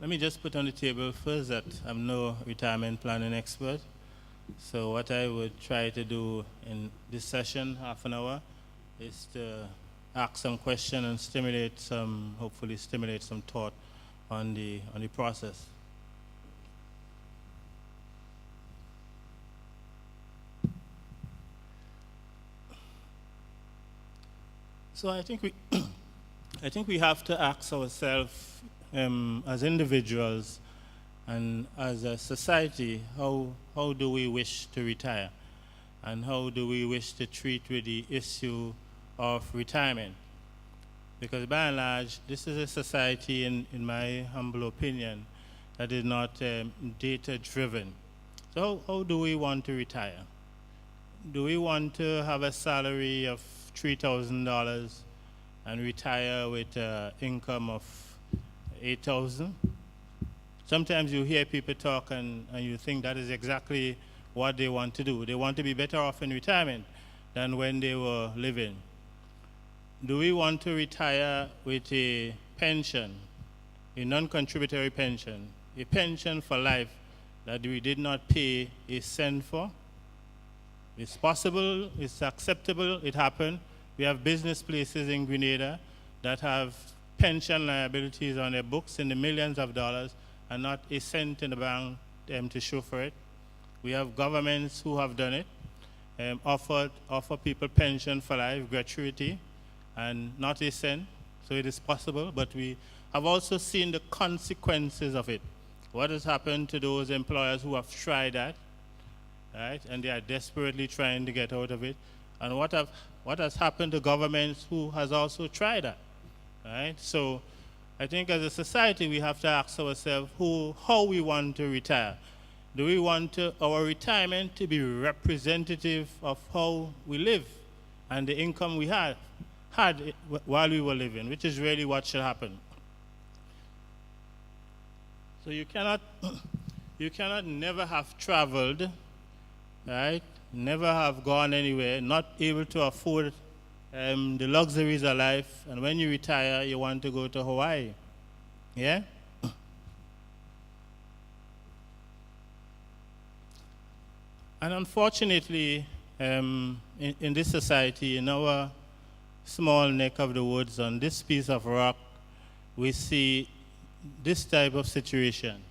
Let me just put on the table first that I'm no retirement planning expert. So what I would try to do in this session, half an hour, is to ask some questions and stimulate some, hopefully stimulate some thought on the process. So I think we have to ask ourselves as individuals and as a society, how do we wish to retire? And how do we wish to treat with the issue of retirement? Because by and large, this is a society, in my humble opinion, that is not data-driven. So how do we want to retire? Do we want to have a salary of $3,000 and retire with an income of $8,000? Sometimes you hear people talk and you think that is exactly what they want to do. They want to be better off in retirement than when they were living. Do we want to retire with a pension, a non-contributory pension, a pension for life that we did not pay a cent for? It's possible, it's acceptable, it happened. We have business places in Grenada that have pension liabilities on their books in the millions of dollars and not a cent in the bank to show for it. We have governments who have done it, offer people pension for life, gratuity, and not a cent. So it is possible, but we have also seen the consequences of it. What has happened to those employers who have tried that, right? And they are desperately trying to get out of it. And what has happened to governments who has also tried that, right? So I think as a society, we have to ask ourselves how we want to retire. Do we want our retirement to be representative of how we live and the income we had while we were living, which is really what should happen. So you cannot never have traveled, right? Never have gone anywhere, not able to afford the luxuries of life, and when you retire, you want to go to Hawaii. Yeah? And unfortunately, in this society, in our small neck of the woods, on this piece of rock, we see this type of situation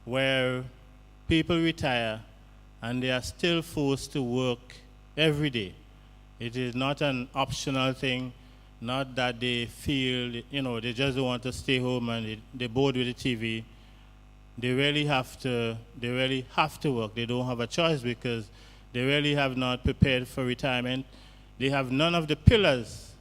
where people retire and they are still forced to work every day. It is not an optional thing, not that they feel, they just don't want to stay home and they're bored with the TV. They really have to work. They don't have a choice because they really have not prepared for retirement. They have none of the pillars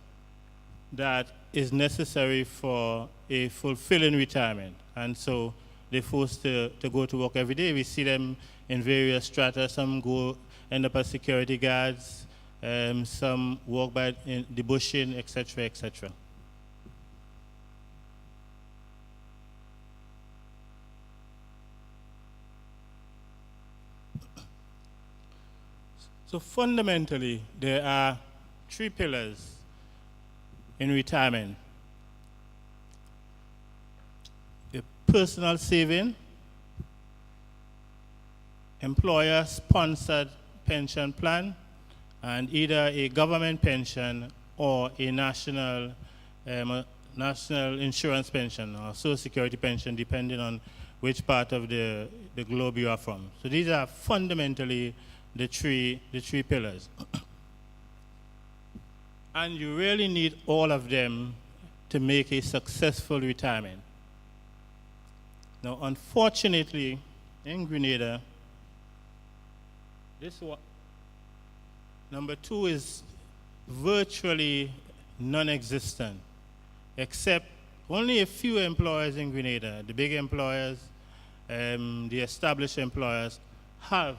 that is necessary for a fulfilling retirement. And so they're forced to go to work every day. We see them in various strata. Some end up as security guards, some work in the bushing, etc., etc. So fundamentally, there are three pillars in retirement: a personal saving, employer-sponsored pension plan, and either a government pension or a national insurance pension or social security pension, depending on which part of the globe you are from. So these are fundamentally the three pillars. And you really need all of them to make a successful retirement. Now, unfortunately, in Grenada, number two is virtually non-existent, except only a few employers in Grenada, the big employers, the established employers, have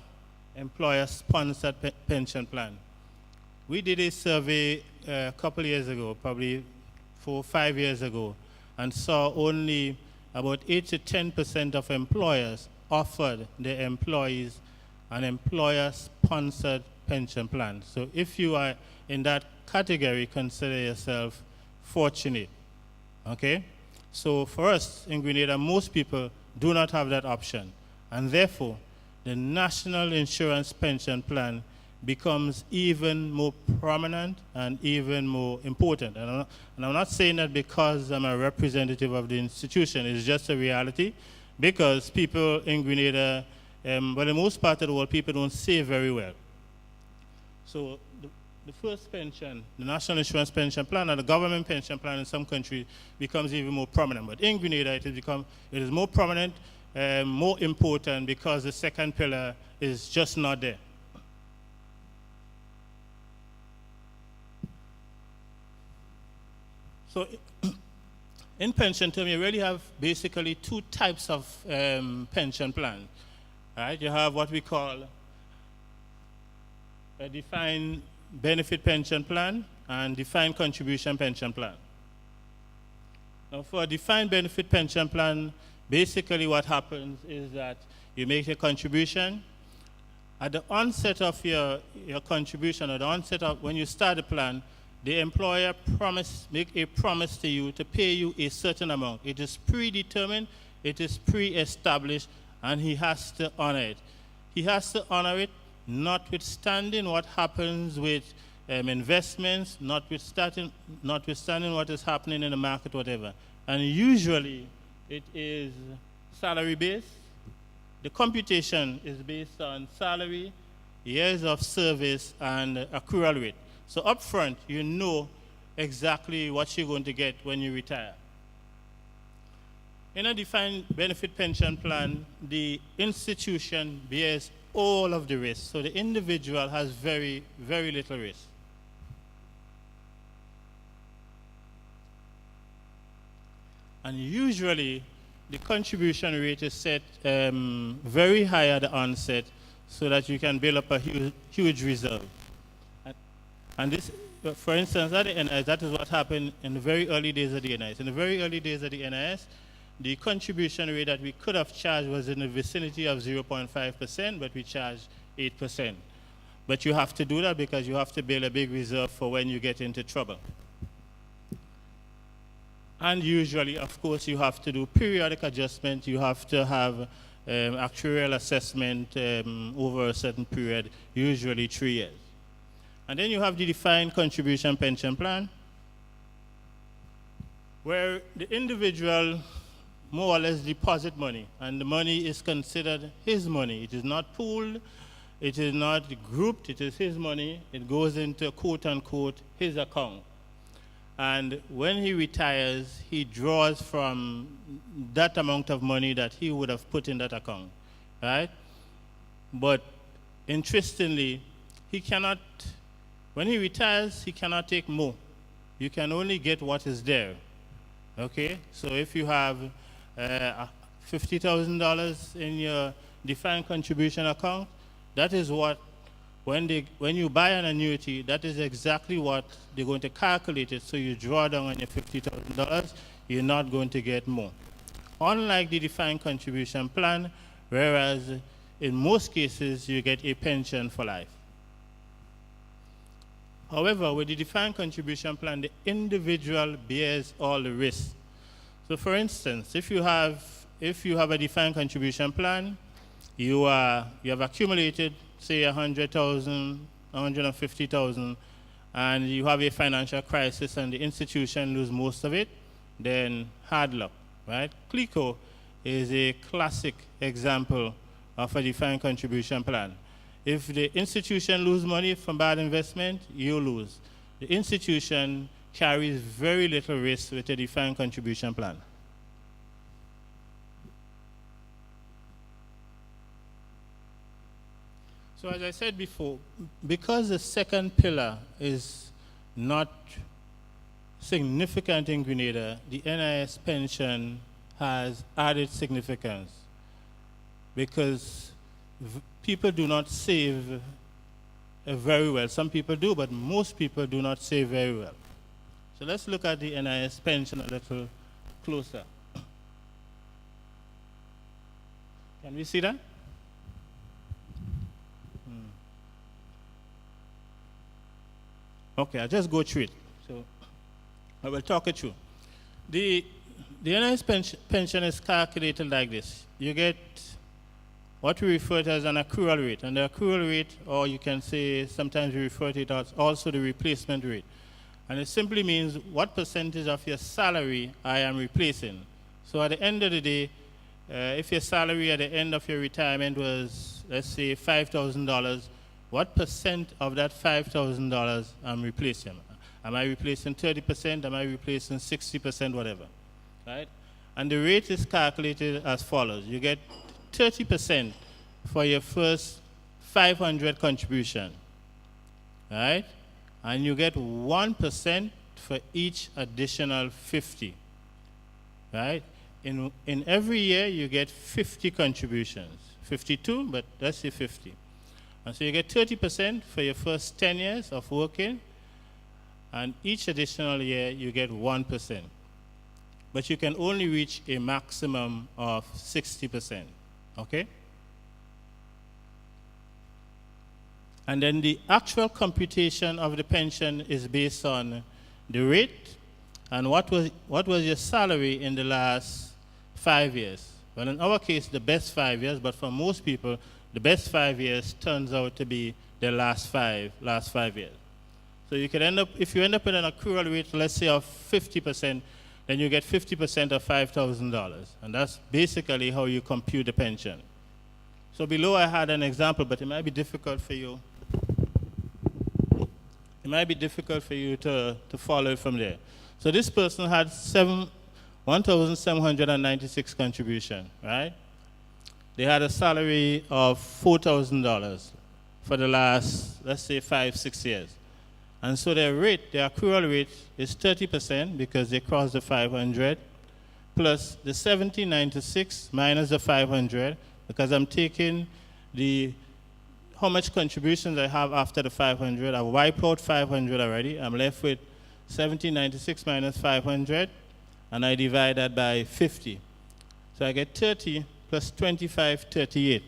employer-sponsored pension plan. We did a survey a couple years ago, probably 4 or 5 years ago, and saw only about 8 to 10% of employers offered their employees an employer-sponsored pension plan. So if you are in that category, consider yourself fortunate, okay? So for us in Grenada, most people do not have that option. And therefore, the National Insurance Pension Plan becomes even more prominent and even more important. And I'm not saying that because I'm a representative of the institution. It's just a reality, because people in Grenada, for the most part of the world, people don't save very well. So the first pension, the National Insurance Pension Plan, and the government pension plan in some countries becomes even more prominent. But in Grenada, it is more prominent, more important, because the second pillar is just not there. So in pension term, you really have basically two types of pension plan. Right? You have what we call a defined benefit pension plan and defined contribution pension plan. Now for a defined benefit pension plan, basically what happens is that you make a contribution. At the onset of your contribution, at the onset of when you start the plan, the employer make a promise to you to pay you a certain amount. It is predetermined, it is pre-established, and he has to honor it. He has to honor it notwithstanding what happens with investments, notwithstanding what is happening in the market, whatever. And usually it is salary-based. The computation is based on salary, years of service, and accrual rate. So up front, you know exactly what you're going to get when you retire. In a defined benefit pension plan, the institution bears all of the risk. So the individual has very, very little risk. And usually, the contribution rate is set very high at the onset so that you can build up a huge reserve. And this, for instance, at the NIH, that is what happened in the very early days of the NIH. In the very early days of the NIH, the contribution rate that we could have charged was in the vicinity of 0.5%, but we charged 8%. But you have to do that because you have to build a big reserve for when you get into trouble. And usually, of course, you have to do periodic adjustment. You have to have actuarial assessment over a certain period, usually 3 years. And then you have the defined contribution pension plan, where the individual more or less deposit money, and the money is considered his money. It is not pooled, it is not grouped, it is his money. It goes into quote-unquote his account. And when he retires, he draws from that amount of money that he would have put in that account, right? But interestingly, he cannot, when he retires, he cannot take more. You can only get what is there, okay? So if you have $50,000 in your defined contribution account, that is what, when you buy an annuity, that is exactly what they're going to calculate it. So you draw down on your $50,000, you're not going to get more. Unlike the defined contribution plan, whereas in most cases you get a pension for life. However, with the defined contribution plan, the individual bears all the risks. So for instance, if you have a defined contribution plan, you have accumulated, say, 100,000, 150,000, and you have a financial crisis and the institution lose most of it, then hard luck, right? CLICO is a classic example of a defined contribution plan. If the institution lose money from bad investment, you lose. The institution carries very little risk with a defined contribution plan. So as I said before, because the second pillar is not significant in Grenada, the NIH pension has added significance because people do not save very well. Some people do, but most people do not save very well. So let's look at the NIH pension a little closer. Can we see that? Okay, I'll just go through it. So I will talk it through. The NIH pension is calculated like this. You get what we refer to as an accrual rate. And the accrual rate, or you can say sometimes we refer to it as also the replacement rate. And it simply means what percentage of your salary I am replacing. So at the end of the day, if your salary at the end of your retirement was, let's say, $5,000, what percent of that $5,000 I'm replacing? Am I replacing 30%? Am I replacing 60%? Whatever, right? And the rate is calculated as follows. You get 30% for your first 500 contribution, right? And you get 1% for each additional 50, right? In every year, you get 50 contributions. 52, but let's say 50. And so you get 30% for your first 10 years of working, and each additional year, you get 1%. But you can only reach a maximum of 60%, okay? And then the actual computation of the pension is based on the rate and what was your salary in the last 5 years. Well, in our case, the best 5 years, but for most people, the best 5 years turns out to be the last five years. So you can end up, if you end up with an accrual rate, let's say of 50%, then you get 50% of $5,000. And that's basically how you compute the pension. So below I had an example, but it might be difficult for you. It might be difficult for you to follow it from there. So this person had 1,796 contribution, right? They had a salary of $4,000 for the last, let's say, 5-6 years. And so their rate, their accrual rate is 30% because they crossed the 500, plus the 1,796 minus the 500, because I'm taking how much contributions I have after the 500. I've wiped out 500 already. I'm left with 1,796 minus 500, and I divide that by 50. So I get 30 plus 25, 38.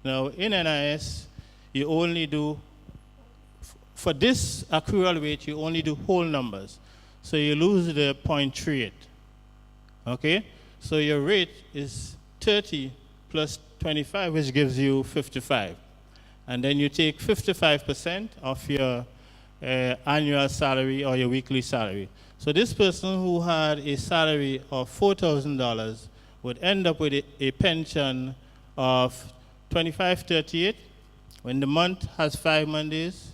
Now, in NIS, you only do, for this accrual rate, you only do whole numbers. So you lose the 0.38. Okay? So your rate is 30 plus 25, which gives you 55. And then you take 55% of your annual salary or your weekly salary. So this person who had a salary of $4,000 would end up with a pension of 2538 when the month has 5 Mondays,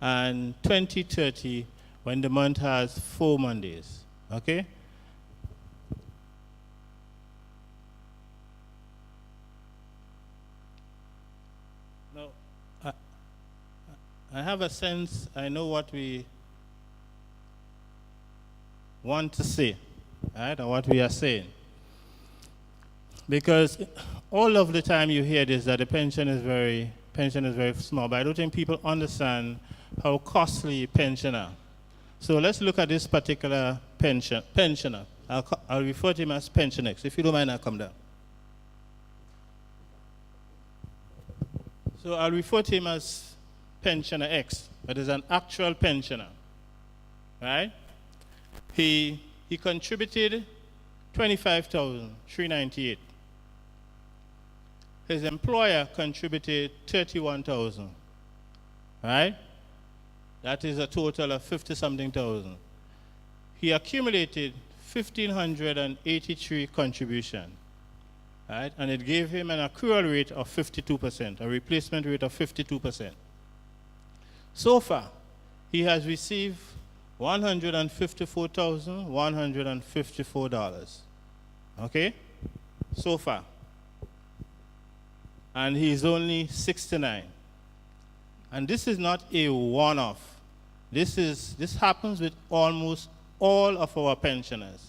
and 2030 when the month has 4 Mondays. Okay? Now, I have a sense I know what we want to say, right, or what we are saying. Because all of the time you hear this, that the pension is very small, but I don't think people understand how costly pension are. So let's look at this particular pensioner. I'll refer to him as Pension X. If you don't mind, I'll come down. So I'll refer to him as Pensioner X, but is an actual pensioner, right? He contributed $25,398. His employer contributed $31,000, right? That is a total of 50-something thousand. He accumulated 1,583 contribution, right? And it gave him an accrual rate of 52%, a replacement rate of 52%. So far, he has received $154,154, okay? So far. And he's only 69. And this is not a one-off. This happens with almost all of our pensioners.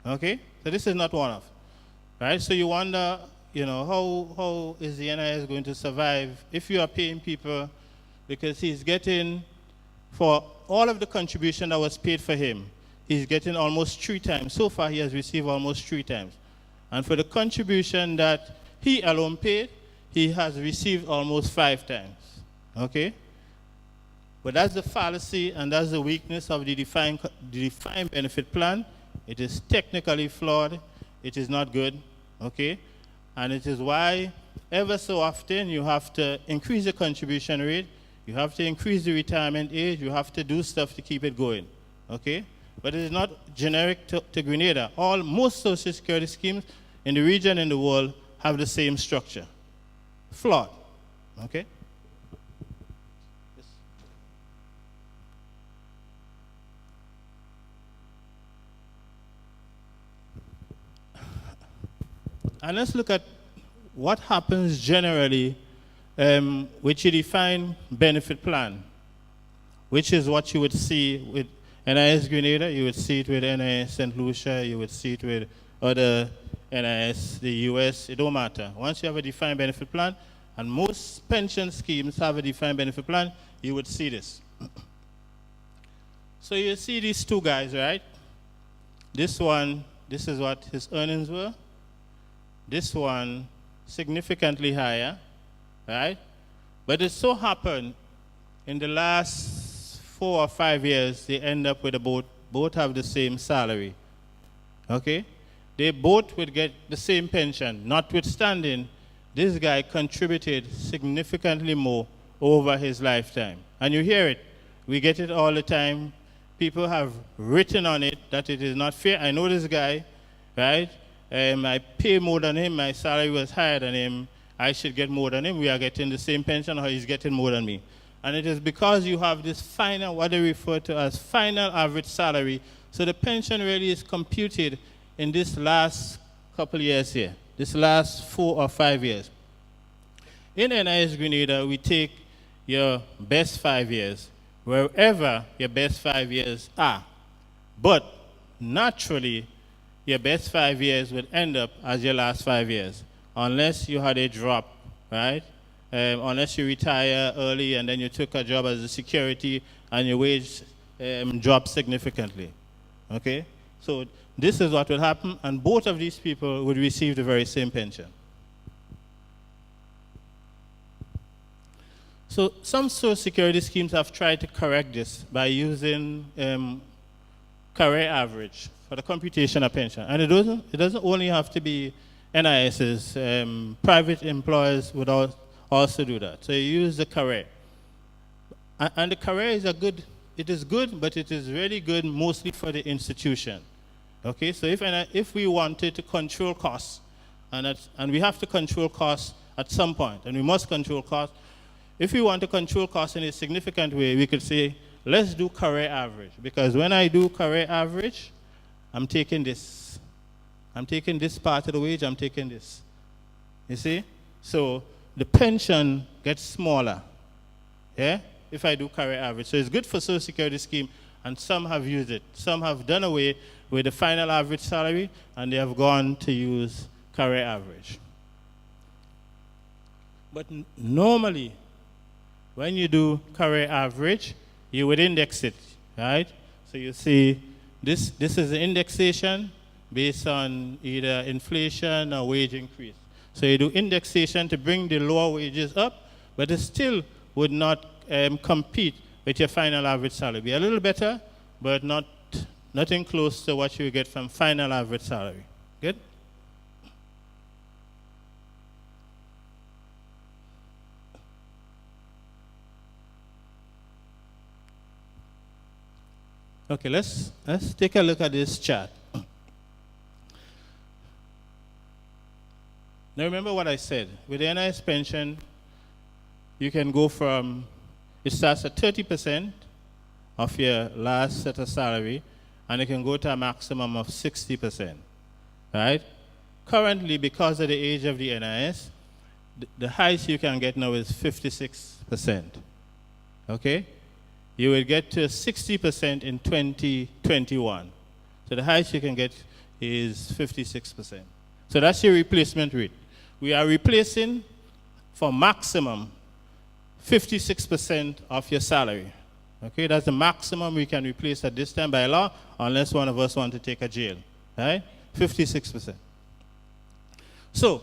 Okay? So this is not one-off. Right? So you wonder, how is the NIS going to survive if you are paying people, because he's getting, for all of the contribution that was paid for him, he's getting almost 3 times. So far, he has received almost 3 times. And for the contribution that he alone paid, he has received almost 5 times. Okay? But that's the fallacy and that's the weakness of the defined benefit plan. It is technically flawed. It is not good, okay? And it is why ever so often you have to increase the contribution rate, you have to increase the retirement age, you have to do stuff to keep it going, okay? But it is not generic to Grenada. Most Social Security schemes in the region and the world have the same structure. Flawed, okay? And let's look at what happens generally with your defined benefit plan, which is what you would see with NIH Grenada, you would see it with NIH St. Lucia, you would see it with other NIH, the US, it don't matter. Once you have a defined benefit plan, and most pension schemes have a defined benefit plan, you would see this. So you see these two guys, right? This one, this is what his earnings were. This one, significantly higher, right? But it so happened in the last 4 or 5 years, they end up with both have the same salary, okay? They both would get the same pension, notwithstanding this guy contributed significantly more over his lifetime. And you hear it, we get it all the time. People have written on it that it is not fair. I know this guy, right? I pay more than him, my salary was higher than him, I should get more than him, we are getting the same pension, or he's getting more than me. And it is because you have this final, what they refer to as final average salary, so the pension really is computed in this last couple years here, this last 4 or 5 years. In NIH Grenada, we take your best 5 years, wherever your best 5 years are. But naturally, your best 5 years would end up as your last 5 years, unless you had a drop, right? Unless you retire early and then you took a job as a security and your wage dropped significantly, okay? So this is what will happen, and both of these people would receive the very same pension. So some Social Security schemes have tried to correct this by using career average for the computation of pension. And it doesn't only have to be NISs. Private employers would also do that. So you use the career. And the career is it is good, but it is really good mostly for the institution. Okay, so if we wanted to control costs, and we have to control costs at some point, and we must control costs. If we want to control costs in a significant way, we could say, let's do career average. Because when I do career average, I'm taking this. I'm taking this part of the wage, I'm taking this. You see? So the pension gets smaller, yeah, if I do career average. So it's good for Social Security scheme, and some have used it. Some have done away with the final average salary, and they have gone to use career average. But normally, when you do career average, you would index it, right? So you see, this is the indexation based on either inflation or wage increase. So you do indexation to bring the lower wages up, but it still would not compete with your final average salary. Be a little better, but nothing close to what you get from final average salary. Good? Okay, let's take a look at this chart. Now remember what I said. With the NIH pension, you can go from, it starts at 30% of your last set of salary, and it can go to a maximum of 60%, right? Currently, because of the age of the NIH, the highest you can get now is 56%, okay? You will get to 60% in 2021. So the highest you can get is 56%. So that's your replacement rate. We are replacing, for maximum, 56% of your salary. Okay, that's the maximum we can replace at this time by law, unless one of us want to take a jail, right? 56%. So,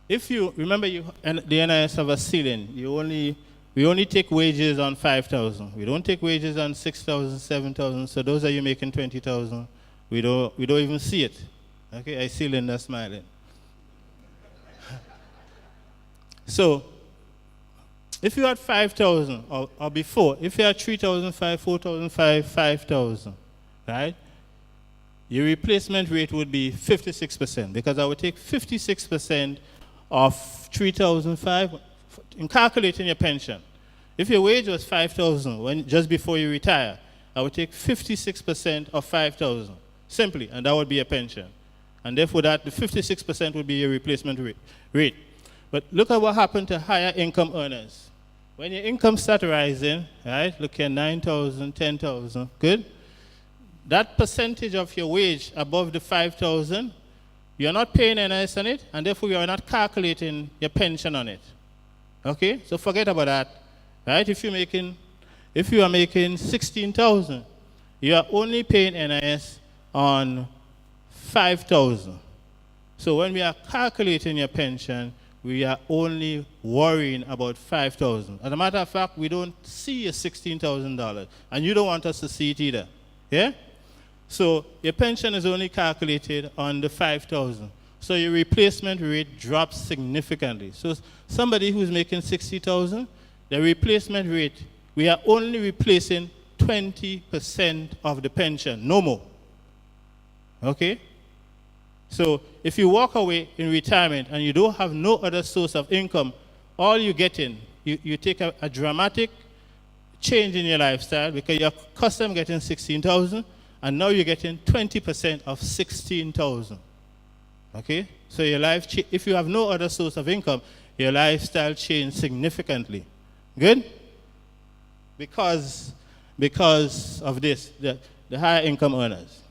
if you, remember the NIS have a ceiling, we only take wages on 5,000. We don't take wages on 6,000, 7,000, so those are you making 20,000, We don't even see it. Okay, I see Linda smiling. So, if you had 5,000 or before, if you had 3,500, 4,500, 5,000, right? Your replacement rate would be 56% because I would take 56% of 3,500 in calculating your pension. If your wage was 5,000 just before you retire, I would take 56% of 5,000 simply, and that would be a pension. And therefore, the 56% would be your replacement rate. But look at what happened to higher income earners. When your income starts rising, right? Look here, 9,000, 10,000, good. That percentage of your wage above the 5,000, you're not paying NIS on it, and therefore you are not calculating your pension on it. Okay? So forget about that. Right? If you are making 16,000, you are only paying NIS on 5,000. So when we are calculating your pension, we are only worrying about 5,000. As a matter of fact, we don't see your $16,000, and you don't want us to see it either. Yeah? So your pension is only calculated on the 5,000. So your replacement rate drops significantly. So somebody who's making 60,000, the replacement rate, we are only replacing 20% of the pension, no more. Okay? So if you walk away in retirement and you don't have no other source of income, all you get in, you take a dramatic change in your lifestyle because you're accustomed getting 16,000 and now you're getting 20% of 16,000. Okay? So your life, if you have no other source of income, your lifestyle changed significantly. Good? Because of this, the higher income earners.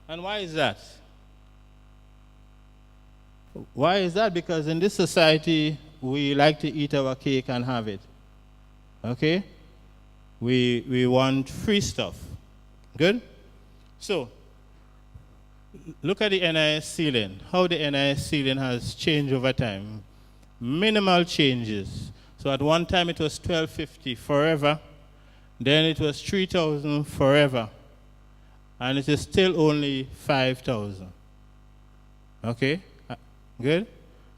And why is that? Why is that? Because in this society, we like to eat our cake and have it. Okay? We want free stuff. Good? So, look at the NIS ceiling, how the NIS ceiling has changed over time. Minimal changes. So at one time it was $1,250 forever, then it was $3,000 forever, and it is still only $5,000. Okay? Good?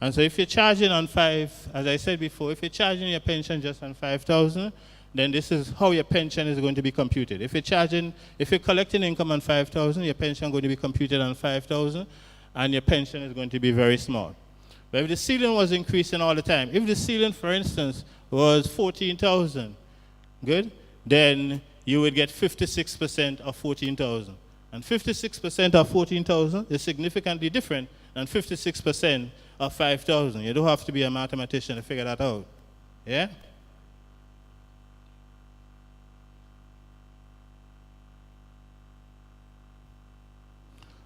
And so if you're charging on as I said before, if you're charging your pension just on $5,000, then this is how your pension is going to be computed. If you're collecting income on $5,000, your pension is going to be computed on $5,000, and your pension is going to be very small. But if the ceiling was increasing all the time, if the ceiling, for instance, was $14,000, good, then you would get 56% of $14,000. And 56% of $14,000 is significantly different than 56% of $5,000. You don't have to be a mathematician to figure that out. Yeah?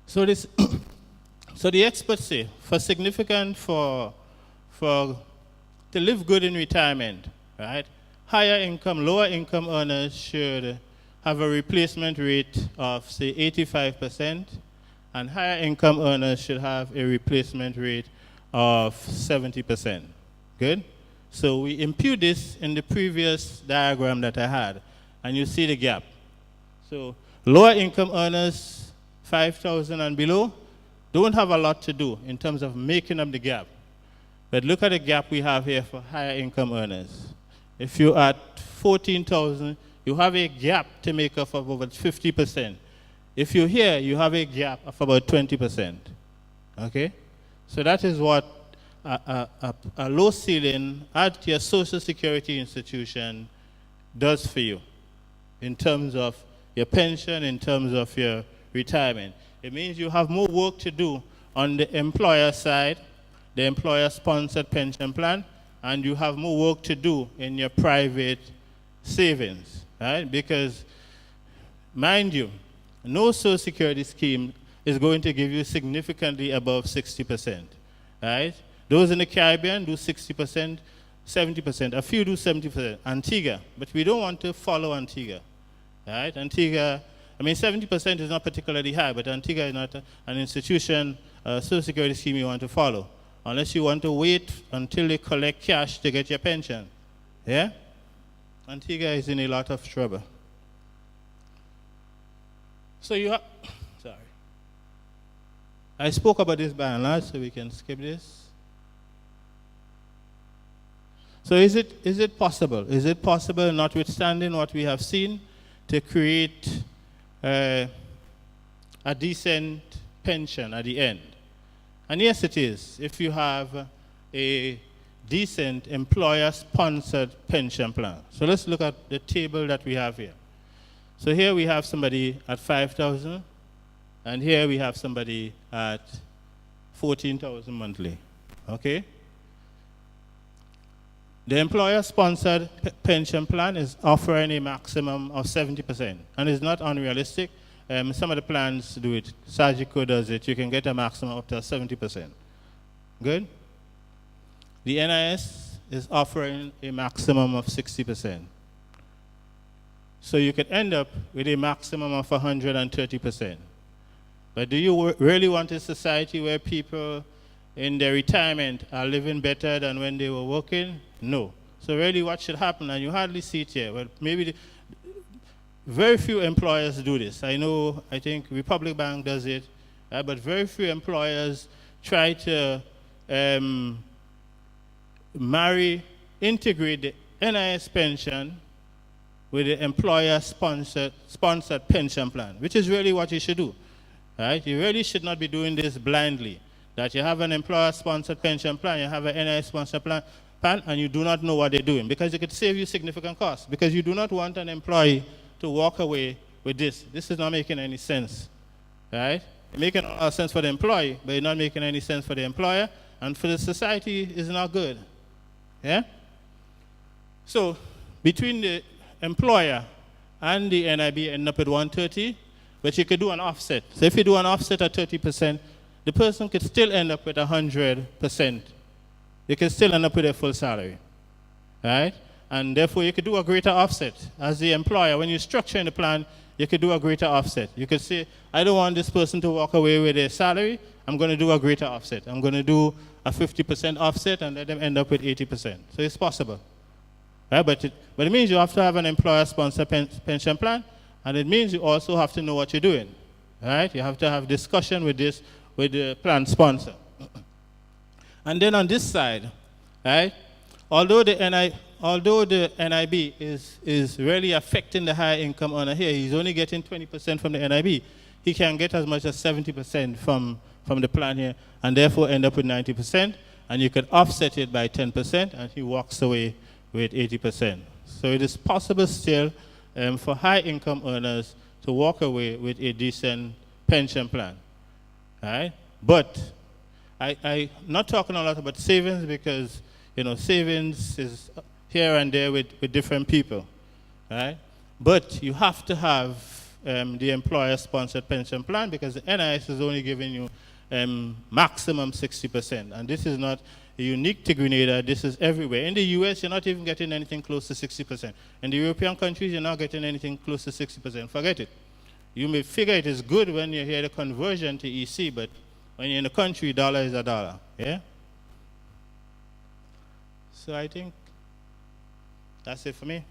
So the experts say for to live good in retirement, right? Higher income, lower income earners should have a replacement rate of say 85%, and higher income earners should have a replacement rate of 70%. Good? So we impute this in the previous diagram that I had, and you see the gap. So lower income earners, 5,000 and below, don't have a lot to do in terms of making up the gap. But look at the gap we have here for higher income earners. If you're at 14,000, you have a gap to make up of over 50%. If you're here, you have a gap of about 20%. Okay? So that is what a low ceiling at your Social Security institution does for you in terms of your pension, in terms of your retirement. It means you have more work to do on the employer side, the employer-sponsored pension plan, and you have more work to do in your private savings, right? Because, mind you, no Social Security scheme is going to give you significantly above 60%, right? Those in the Caribbean do 60%, 70%. A few do 70%. Antigua, but we don't want to follow Antigua, right? Antigua, I mean, 70% is not particularly high, but Antigua is not an institution, Social Security scheme you want to follow, unless you want to wait until they collect cash to get your pension. Yeah? Antigua is in a lot of trouble. So you have, sorry. I spoke about this by and large, so we can skip this. So is it possible? Is it possible, notwithstanding what we have seen, to create a decent pension at the end? And yes, it is. If you have a decent employer-sponsored pension plan. So let's look at the table that we have here. So here we have somebody at 5,000, and here we have somebody at 14,000 monthly. Okay? The employer-sponsored pension plan is offering a maximum of 70%, and it's not unrealistic. Some of the plans do it. Sagico does it. You can get a maximum up to 70%. Good? The NIS is offering a maximum of 60%. So you could end up with a maximum of 130%. But do you really want a society where people in their retirement are living better than when they were working? No. So really what should happen, and you hardly see it here, well, maybe very few employers do this. I think Republic Bank does it, but very few employers try to integrate the NIS pension with the employer-sponsored pension plan, which is really what you should do. Right? You really should not be doing this blindly, that you have an employer-sponsored pension plan, you have an NIS-sponsored plan, and you do not know what they're doing, because it could save you significant costs, because you do not want an employee to walk away with this. This is not making any sense. Right? It's making a lot of sense for the employee, but it's not making any sense for the employer, and for the society, it's not good. Yeah? So, between the employer and the NIB end up with 130, but you could do an offset. So if you do an offset at 30%, the person could still end up with 100%. You can still end up with a full salary. Right? And therefore, you could do a greater offset. As the employer, when you're structuring the plan, you could do a greater offset. You could say, I don't want this person to walk away with their salary. I'm going to do a greater offset. I'm going to do a 50% offset and let them end up with 80%. So it's possible. Right? But it means you have to have an employer-sponsored pension plan, and it means you also have to know what you're doing. Right? You have to have discussion with the plan sponsor. And then on this side, right, although the NIB is really affecting the high income earner here, he's only getting 20% from the NIB. He can get as much as 70% from the plan here, and therefore end up with 90%, and you could offset it by 10%, and he walks away with 80%. So it is possible still for high income earners to walk away with a decent pension plan. Right? But I'm not talking a lot about savings, because savings is here and there with different people. Right? But you have to have the employer-sponsored pension plan, because the NIS is only giving you maximum 60%. And this is not unique to Grenada. This is everywhere. In the US, you're not even getting anything close to 60%. In the European countries, you're not getting anything close to 60%. Forget it. You may figure it is good when you hear the conversion to EC, but when you're in the country, dollar is a dollar. Yeah? So I think that's it for me.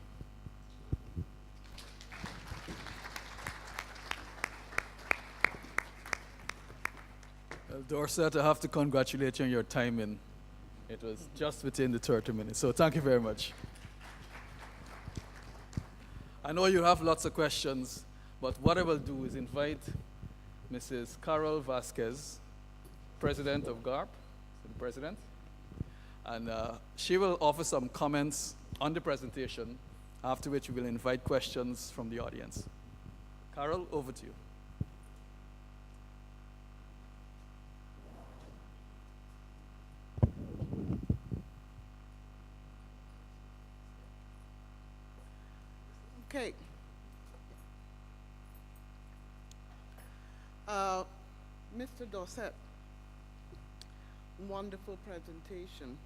Well, Dorset, I have to congratulate you on your timing. It was just within the 30 minutes, so thank you very much. I know you have lots of questions, but what I will do is invite Mrs. Carol Vasquez, President of GARP, the President, and she will offer some comments on the presentation, after which we will invite questions from the audience. Carol, over to you. Okay. Mr. Dorset, wonderful presentation.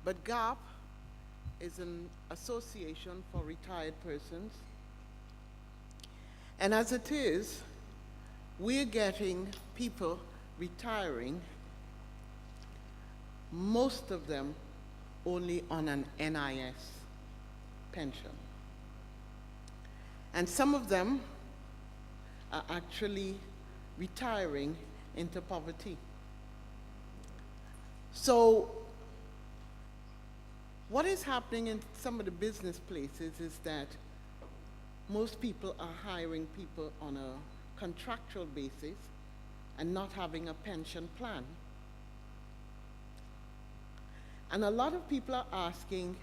But GARP is an association for retired persons. And as it is, we're getting people retiring, most of them only on an NIS. pension. And some of them are actually retiring into poverty. So what is happening in some of the business places is that most people are hiring people on a contractual basis and not having a pension plan. And a lot of people are asking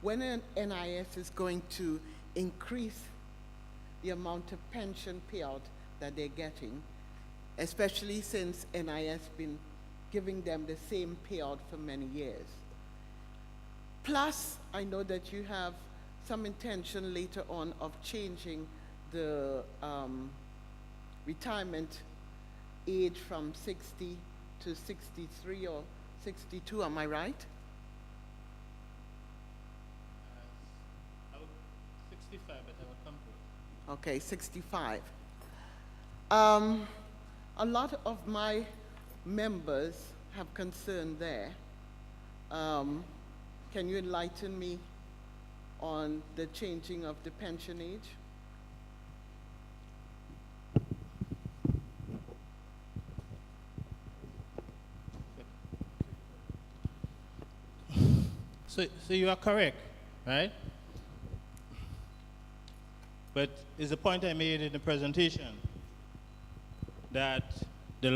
when an NIS is going to increase the amount of pension payout that they're getting, especially since NIS been giving them the same payout for many years. Plus, I know that you have some intention later on of changing the retirement age from 60 to 63 or 62, am I right? 65, but I will come to it. Okay, 65. A lot of my members have concern there. Can you enlighten me on the changing of the pension age? So you are correct, right? But it's the point I made in the presentation that the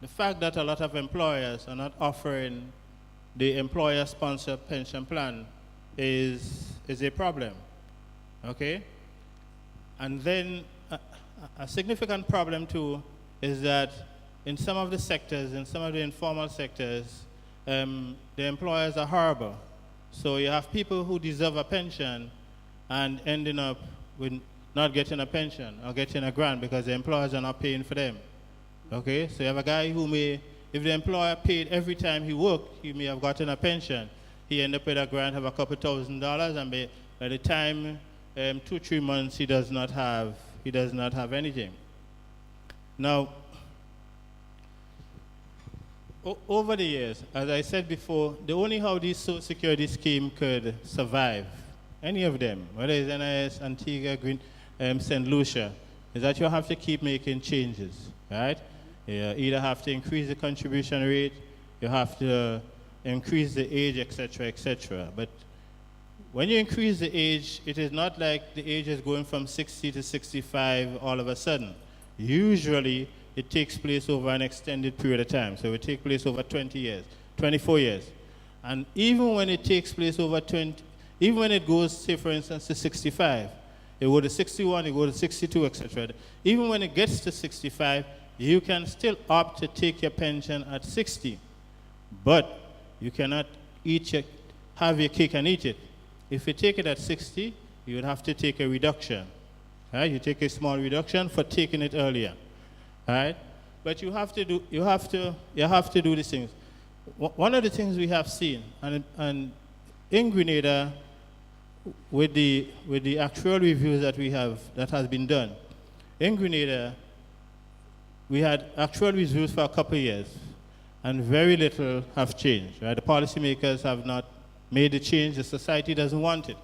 fact that a lot of employers are not offering the employer-sponsored pension plan is a problem, okay? And then a significant problem too is that in some of the sectors, in some of the informal sectors, the employers are horrible. So you have people who deserve a pension and ending up with not getting a pension or getting a grant because the employers are not paying for them. Okay, so you have a guy who may, if the employer paid every time he worked, he may have gotten a pension. He end up with a grant of a couple $1,000s, and by the time 2-3 months he does not have anything. Now, over the years, as I said before, the only how this Social Security scheme could survive, any of them, whether it's NIS, Antigua, St. Lucia, is that you have to keep making changes, right? You either have to increase the contribution rate, you have to increase the age, etc., etc. But when you increase the age, it is not like the age is going from 60 to 65 all of a sudden. Usually, it takes place over an extended period of time. So it takes place over 20 years, 24 years. And even when it takes place over even when it goes, say, for instance, to 65, it go to 61, it go to 62, etc. Even when it gets to 65, you can still opt to take your pension at 60. But you cannot have your cake and eat it. If you take it at 60, you would have to take a reduction. Right? You take a small reduction for taking it earlier. Right? But you have to do these things. One of the things we have seen, and in Grenada, with the actual reviews that has been done, in Grenada, we had actual reviews for a couple of years, and very little have changed. Right? The policymakers have not made the change. The society doesn't want it,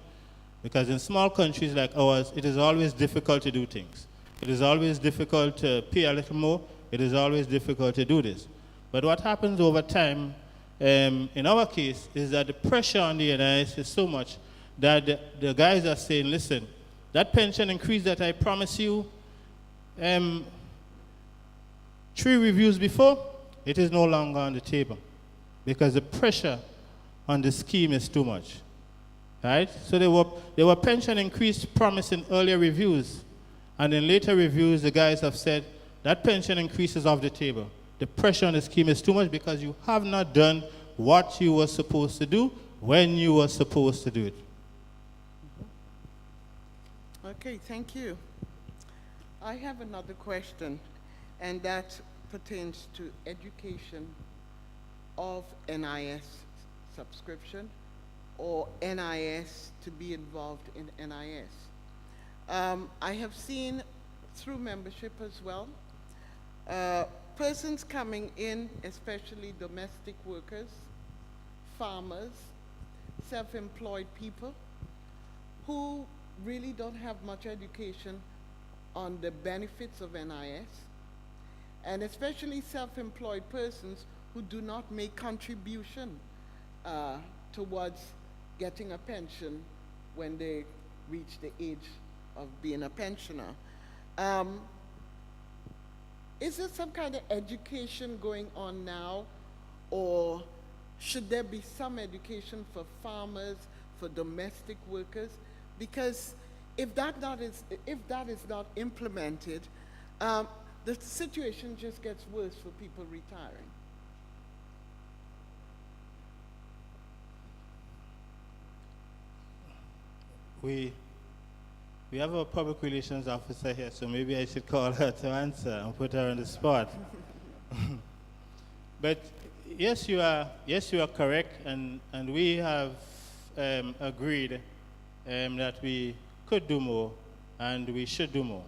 because in small countries like ours, it is always difficult to do things. It is always difficult to pay a little more. It is always difficult to do this. But what happens over time, in our case, is that the pressure on the NIS is so much that the guys are saying, listen, that pension increase that I promised you 3 reviews before, it is no longer on the table because the pressure on the scheme is too much. Right? So there were pension increase promised in earlier reviews, and in later reviews, the guys have said that pension increase is off the table. The pressure on the scheme is too much because you have not done what you were supposed to do when you were supposed to do it. Okay, thank you. I have another question, and that pertains to education of NIS subscription or NIS to be involved in NIS. I have seen through membership as well, persons coming in, especially domestic workers, farmers, self-employed people, who really don't have much education on the benefits of NIS, and especially self-employed persons who do not make contribution towards getting a pension when they reach the age of being a pensioner. Is there some kind of education going on now, or should there be some education for farmers, for domestic workers? Because if that is not implemented, the situation just gets worse for people retiring. We have a public relations officer here, so maybe I should call her to answer and put her on the spot. But yes, you are correct, and we have agreed that we could do more and we should do more.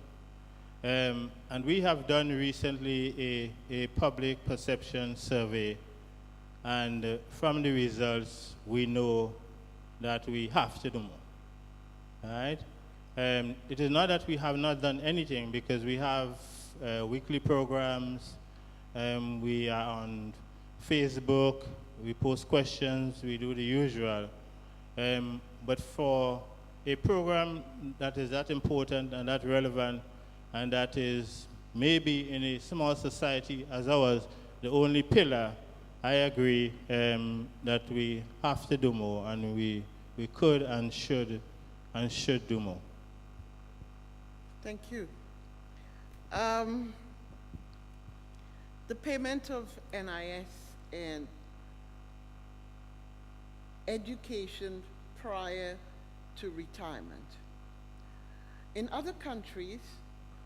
And we have done recently a public perception survey, and from the results, we know that we have to do more. All right? It is not that we have not done anything, because we have weekly programs, we are on Facebook, we post questions, we do the usual. But for a program that is that important and that relevant, and that is maybe in a small society as ours, the only pillar, I agree that we have to do more, and we could and should do more. Thank you. The payment of NIS and education prior to retirement. In other countries,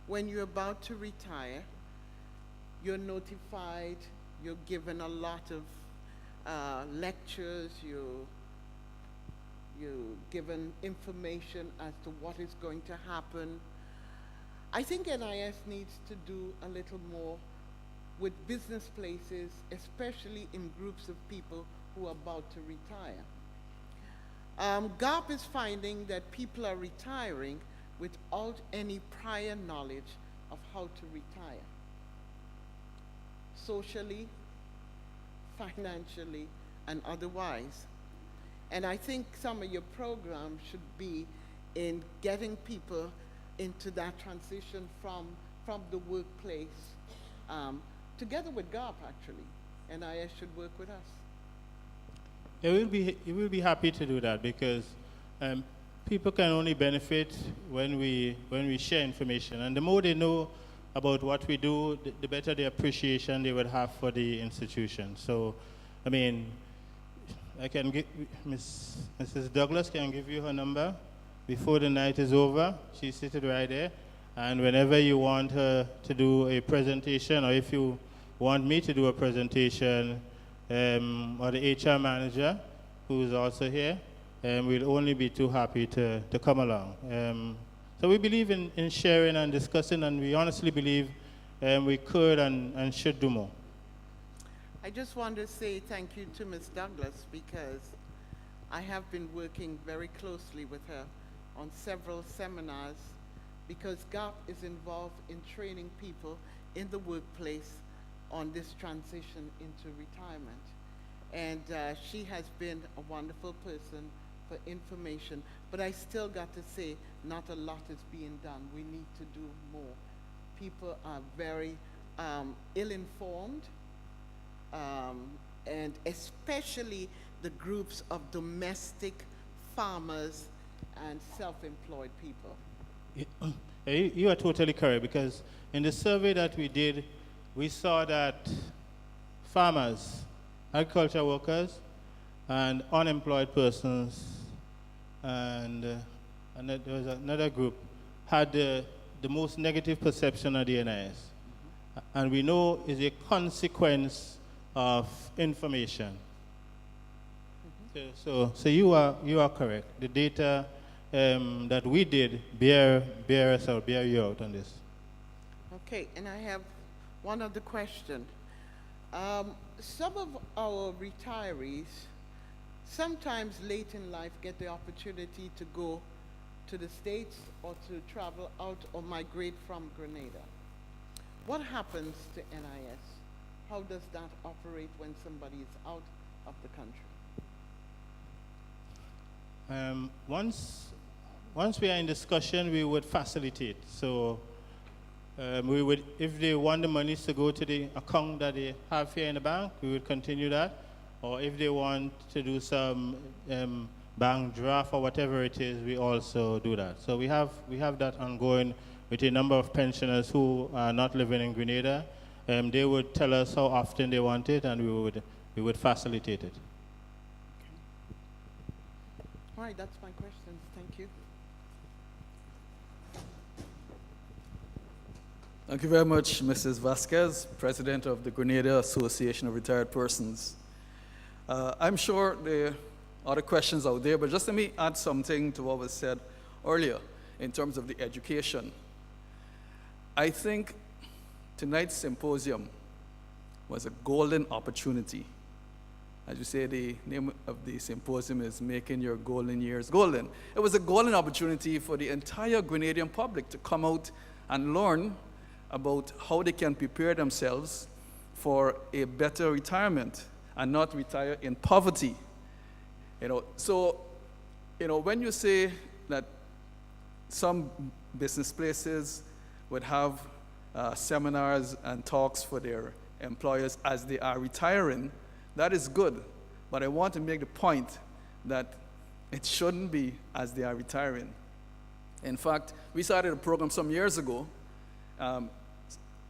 when you're about to retire, you're notified, you're given a lot of lectures, you're given information as to what is going to happen. I think NIS needs to do a little more with business places, especially in groups of people who are about to retire. GARP is finding that people are retiring without any prior knowledge of how to retire, socially, financially, and otherwise. And I think some of your programs should be in getting people into that transition from the workplace, together with GARP, actually. NIS should work with us. It will be happy to do that, because people can only benefit when we share information, and the more they know about what we do, the better the appreciation they would have for the institution. So, I mean, I can give Mrs. Douglas can give you her number before the night is over. She's seated right there, and whenever you want her to do a presentation, or if you want me to do a presentation, or the HR manager, who's also here, we'll only be too happy to come along. So we believe in sharing and discussing, and we honestly believe we could and should do more. I just want to say thank you to Ms. Douglas, because I have been working very closely with her on several seminars, because GARP is involved in training people in the workplace on this transition into retirement. And she has been a wonderful person for information, but I still got to say not a lot is being done. We need to do more. People are very ill-informed, and especially the groups of domestic farmers and self-employed people. You are totally correct, because in the survey that we did, we saw that farmers, agriculture workers, and unemployed persons, and there was another group, had the most negative perception of the NIS. And we know is a consequence of information. So you are correct. The data that we did bear you out on this. Okay, and I have one other question. Some of our retirees sometimes late in life get the opportunity to go to the States or to travel out or migrate from Grenada. What happens to NIS? How does that operate when somebody is out of the country? Once we are in discussion, we would facilitate. So we would, if they want the monies to go to the account that they have here in the bank, we would continue that. Or if they want to do some bank draft or whatever it is, we also do that. So we have that ongoing with a number of pensioners who are not living in Grenada. They would tell us how often they want it, and we would facilitate it. All right, that's my questions. Thank you. Thank you very much, Mrs. Vasquez, President of the Grenada Association of Retired Persons. I'm sure there are other questions out there, but just let me add something to what was said earlier in terms of the education. I think tonight's symposium was a golden opportunity. As you say, the name of the symposium is Making Your Golden Years Golden. It was a golden opportunity for the entire Grenadian public to come out and learn about how they can prepare themselves for a better retirement and not retire in poverty. So, when you say that some business places would have seminars and talks for their employers as they are retiring, that is good. But I want to make the point that it shouldn't be as they are retiring. In fact, we started a program some years ago,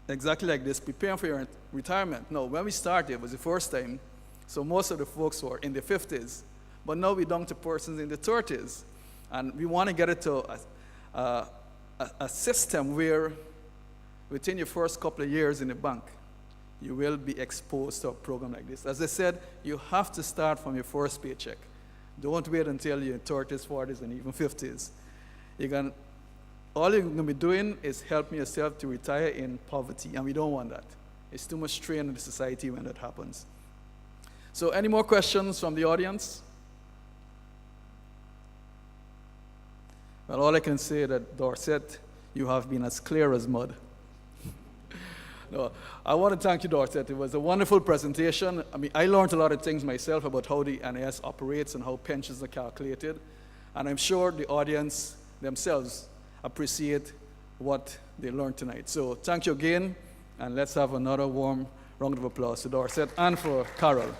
exactly like this, preparing for your retirement. Now, when we started, it was the first time, so most of the folks were in their 50s. But now we're down to persons in their 30s. And we want to get it to a system where within your first couple of years in the bank, you will be exposed to a program like this. As I said, you have to start from your first paycheck. Don't wait until you're in 30s, 40s, and even 50s. All you're going to be doing is helping yourself to retire in poverty, and we don't want that. It's too much strain in the society when that happens. So any more questions from the audience? Well, all I can say is that, Dorset, you have been as clear as mud. No, I want to thank you, Dorset. It was a wonderful presentation. I mean, I learned a lot of things myself about how the NIS operates and how pensions are calculated. And I'm sure the audience themselves appreciate what they learned tonight. So thank you again, and let's have another warm round of applause to Dorset and for Carol.